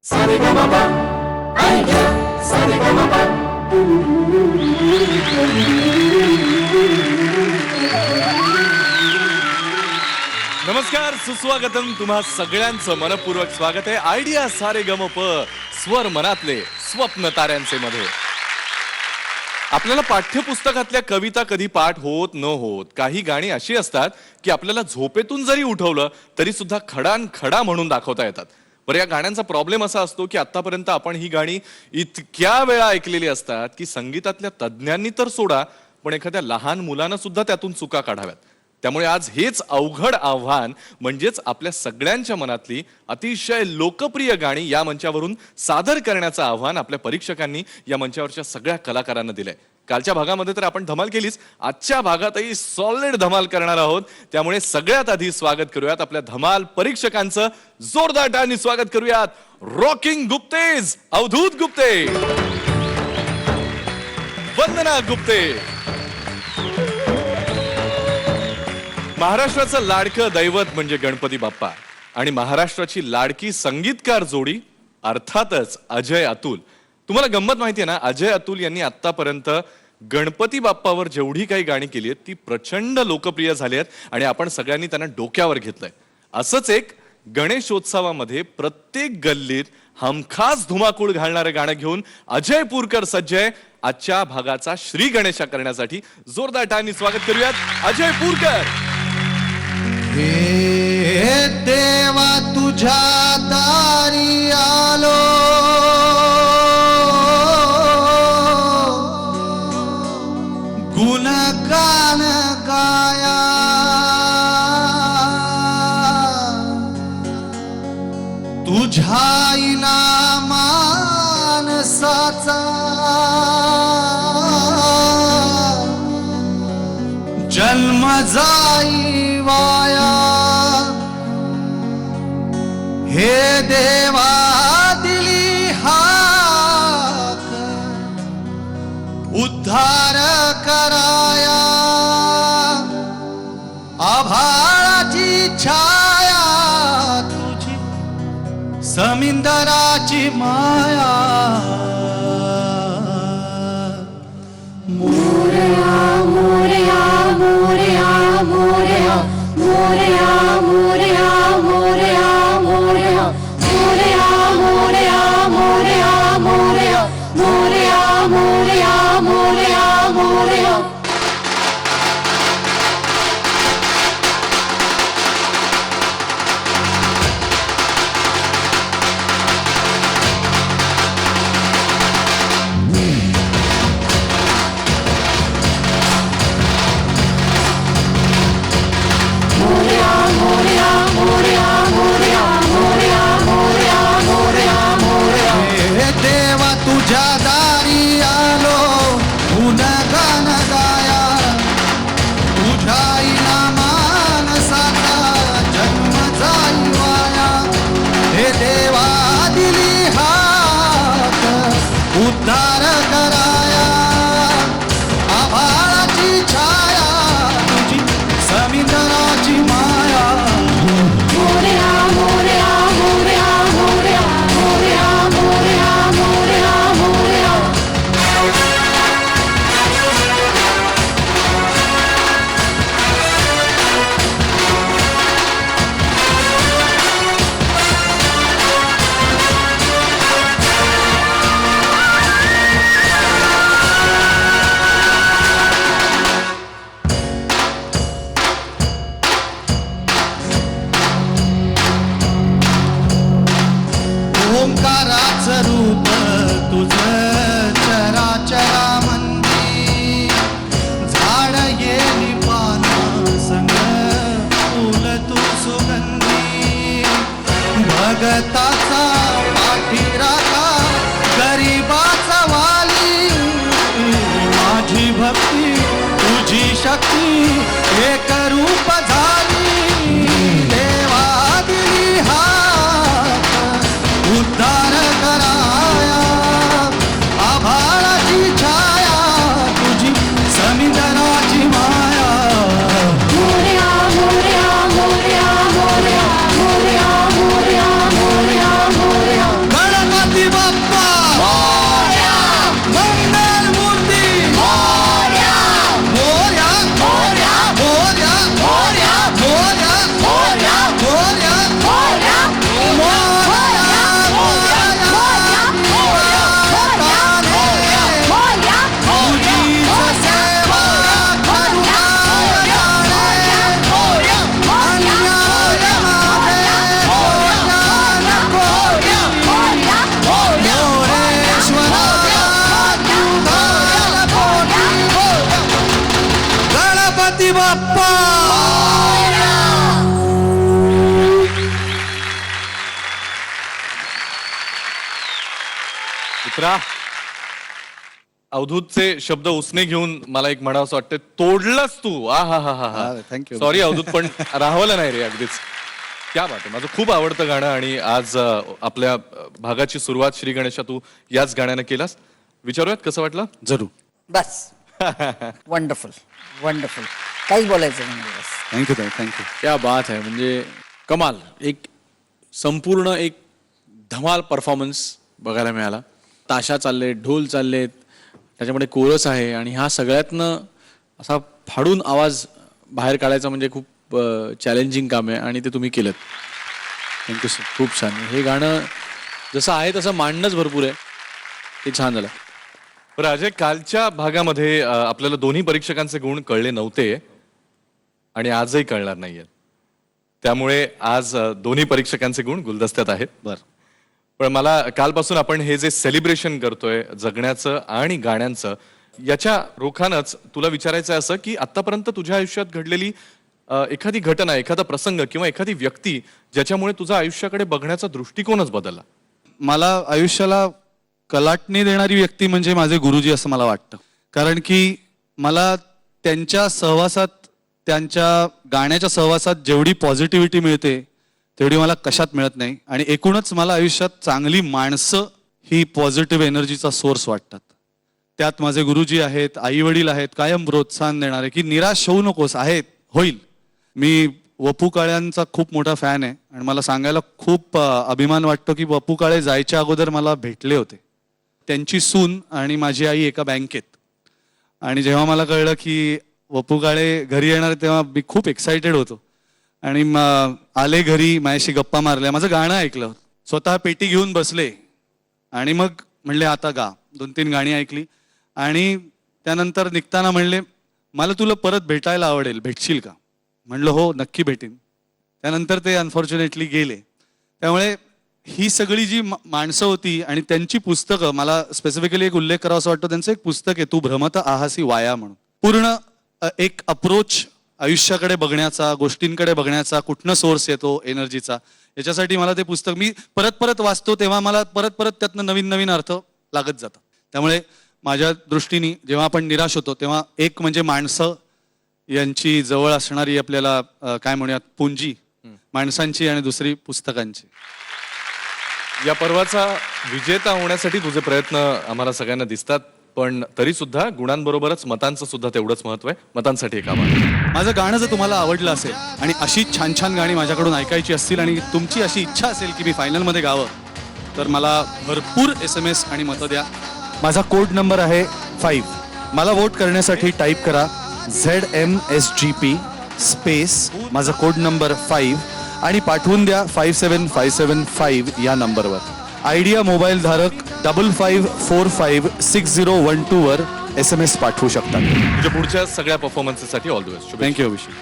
Saregama, Aida, Saregama. नमस्कार, सुस्वागतम. तुम्हा सगळ्यांचं मनपूर्वक स्वागत आहे आयडिया सारेगमप स्वर मनातले स्वप्न ताऱ्यांचे मध्ये. आपल्याला पाठ्यपुस्तकातल्या कविता कधी पाठ होत न होत, काही गाणी अशी असतात की आपल्याला झोपेतून जरी उठवलं तरी सुद्धा खडान खडा म्हणून दाखवता येतात. बरं, या गाण्यांचा प्रॉब्लेम असा असतो की आतापर्यंत आपण ही गाणी इतक्या वेळा ऐकलेली असतात की संगीतातल्या तज्ज्ञांनी तर सोडा, पण एखाद्या लहान मुलानं सुद्धा त्यातून चुका काढाव्यात. त्यामुळे आज हेच अवघड आव्हान म्हणजेच आपल्या सगळ्यांच्या मनातली अतिशय लोकप्रिय गाणी या मंचावरून सादर करण्याचं आव्हान आपल्या परीक्षकांनी या मंचावरच्या सगळ्या कलाकारांना दिलंय. कालच्या भागामध्ये तर आपण धमाल केलीच, आजच्या भागातही सॉलिड धमाल करणार आहोत. त्यामुळे सगळ्यात आधी स्वागत करूयात आपल्या धमाल परीक्षकांचं. जोरदार टाळ्यांनी स्वागत करूयात रॉकिंग गुप्तेज, अवधूत गुप्ते, वंदना गुप्ते. महाराष्ट्राचं लाडकं दैवत म्हणजे गणपती बाप्पा आणि महाराष्ट्राची लाडकी संगीतकार जोडी अर्थातच अजय अतुल. तुम्हाला गंमत माहितीये ना, अजय अतुल यांनी आतापर्यंत गणपती बाप्पावर जेवढी काही गाणी केली आहेत ती प्रचंड लोकप्रिय झाली आहेत आणि आपण सगळ्यांनी त्यांना डोक्यावर घेतलंय. असंच एक गणेशोत्सवामध्ये प्रत्येक गल्लीत हमखास धुमाकूळ घालणारं गाणं घेऊन अजय पुरकर सज्ज आहे आजच्या भागाचा श्री गणेशा करण्यासाठी. जोरदार टाळ्यांनी स्वागत करूयात अजय पुरकर. हे देवा तुझ्या दारी आलो, गुणगान गाया, तुझ्या इनामानसाचा जन्म जाई वाया. हे देवा दिली हाक उद्धार कराया, आभाळाची छाया तुझी समिंदराची माया. मोरया मोरया मोरया मोरया मोरया मोरया मोरया मोरया मोरया मोरया मोरया मोरया मोरया मोरया मोरया मोरया. तुझ्या दारी आलो, गुणगान गाया, तुझ्या इनामानसाचा जन्म जाई वाया. हे देवा दिली हाक उद्धार कराया, आभाळाची छाया तुझी समिंदराची माया. मोरया मोरया मोरया मोरया मोरया मोरया मोरया मोरया. ओंकाराचं रूप तुझं चराचरामंदी, झाड येली पानं संग फुल तू सुगंधी. भगताचा पाठीराखा गरीबाचा वाली, माझी भक्ती तुझी शक्ती एक रूप झाली. देवा दिली हाक उद्धार कराया, आभाळाची छाया तुझी समिंदराची माया. मोरया मोरया मोरया मोरया मोरया मोरया मोरया मोरया. मित्रा, अवधूतचे शब्द उसने घेऊन मला एक म्हणावं असं वाटतं, तोडलंस तू. आ हा हा हा थँक्यू. सॉरी अवधूत, पण राहवलं नाही रे अगदीच. क्या बात आहे. माझं खूप आवडतं गाणं आणि आज आपल्या भागाची सुरुवात श्री गणेशा तू याच गाण्यानं केलास. विचारूयात कसं वाटलं? जरूर. बस वंडरफुल वंडरफुल, काहीच बोलायचं नाही बस. Thank you thank you. क्या बात आहे. म्हणजे कमाल. एक संपूर्ण एक धमाल परफॉर्मन्स बघायला मिळाला. ताशा चालले, ढोल चाललेत, त्याच्यामध्ये कोरस आहे आणि ह्या सगळ्यातनं असा फाडून आवाज बाहेर काढायचा म्हणजे खूप चॅलेंजिंग काम आहे आणि ते तुम्ही केलं. Thank you sir. खूप छान. हे गाणं जसं आहे तसं मांडणंच भरपूर आहे. ते छान झालं. बरं अजय, कालच्या भागामध्ये आपल्याला दोन्ही परीक्षकांचे गुण कळले नव्हते आणि आजही कळणार नाहीयेत. त्यामुळे आज दोन्ही परीक्षकांचे गुण गुलदस्त्यात आहेत. बरं. पण मला कालपासून आपण हे जे सेलिब्रेशन करतोय जगण्याचं आणि गाण्यांचं, याच्या रोखानच तुला विचारायचं आहे असं की आतापर्यंत तुझ्या आयुष्यात घडलेली एखादी घटना, एखादा प्रसंग किंवा एखादी व्यक्ती ज्याच्यामुळे तुझा आयुष्याकडे बघण्याचा दृष्टिकोनच बदलला. मला आयुष्याला कलाटणी देणारी व्यक्ती म्हणजे माझे गुरुजी असं मला वाटतं. कारण की मला त्यांच्या सहवासात, त्यांच्या गाण्याच्या सहवासात जेवढी पॉझिटिव्हिटी मिळते तेवढी मला कशात मिळत नाही. आणि एकूणच मला आयुष्यात चांगली माणसं ही पॉझिटिव्ह एनर्जीचा सोर्स वाटतात. त्यात माझे गुरुजी आहेत, आई वडील आहेत, कायम प्रोत्साहन देणारे की निराश होऊ नकोस, आहेत, होईल. मी वपू काळ्यांचा खूप मोठा फॅन आहे आणि मला सांगायला खूप अभिमान वाटतो की वपू काळे जायच्या अगोदर मला भेटले होते. त्यांची सून आणि माझी आई एका बँकेत. आणि जेव्हा मला कळलं की वपू काळे घरी येणार तेव्हा मी खूप एक्सायटेड होतो. आणि आले घरी, माझ्याशी गप्पा मारल्या, माझं गाणं ऐकलं, स्वतः पेटी घेऊन बसले आणि मग म्हणले आता गा. 2-3 गाणी ऐकली आणि त्यानंतर निघताना म्हणले मला तुला परत भेटायला आवडेल, भेटशील का? म्हणलं हो नक्की भेटेन. त्यानंतर ते अनफॉर्च्युनेटली गेले. त्यामुळे ही सगळी जी माणसं होती आणि त्यांची पुस्तकं, मला स्पेसिफिकली एक उल्लेख करावा असं वाटतो. त्यांचं एक पुस्तक आहे, तू भ्रमत आहासी वाया म्हणून. पूर्ण एक अप्रोच आयुष्याकडे बघण्याचा, गोष्टींकडे बघण्याचा, कुठनं सोर्स येतो एनर्जीचा, याच्यासाठी मला ते पुस्तक मी परत परत वाचतो तेव्हा मला परत परत त्यातनं नवीन नवीन अर्थ लागत जातात. त्यामुळे माझ्या दृष्टीने जेव्हा आपण निराश होतो तेव्हा एक म्हणजे माणसं यांची जवळ असणारी आपल्याला काय म्हणूयात पुंजी माणसांची आणि दुसरी पुस्तकांची. या पर्वाचा विजेता होण्यासाठी तुझे प्रयत्न आम्हाला सगळ्यांना दिसतात, पण तरी सुद्धा गुणांबरोबरच मतांचं सुद्धा तेवढंच महत्व आहे. मतांसाठी एक आभार. माझं गाणं जर तुम्हाला आवडलं असेल आणि अशी छान छान गाणी माझ्याकडून ऐकायची असतील आणि तुमची अशी इच्छा असेल की मी फायनलमध्ये गावं, तर मला भरपूर SMS आणि मतं द्या. माझा कोड नंबर आहे 5. मला वोट करण्यासाठी टाईप करा ZMSGP स्पेस माझा कोड नंबर 5 आणि पाठवून द्या 57575 या नंबरवर. आयडिया मोबाईल धारक 55456012 वर SMS पाठवू शकतात. म्हणजे पुढच्या सगळ्या परफॉर्मन्ससाठी all the best. Thank you Abhishek.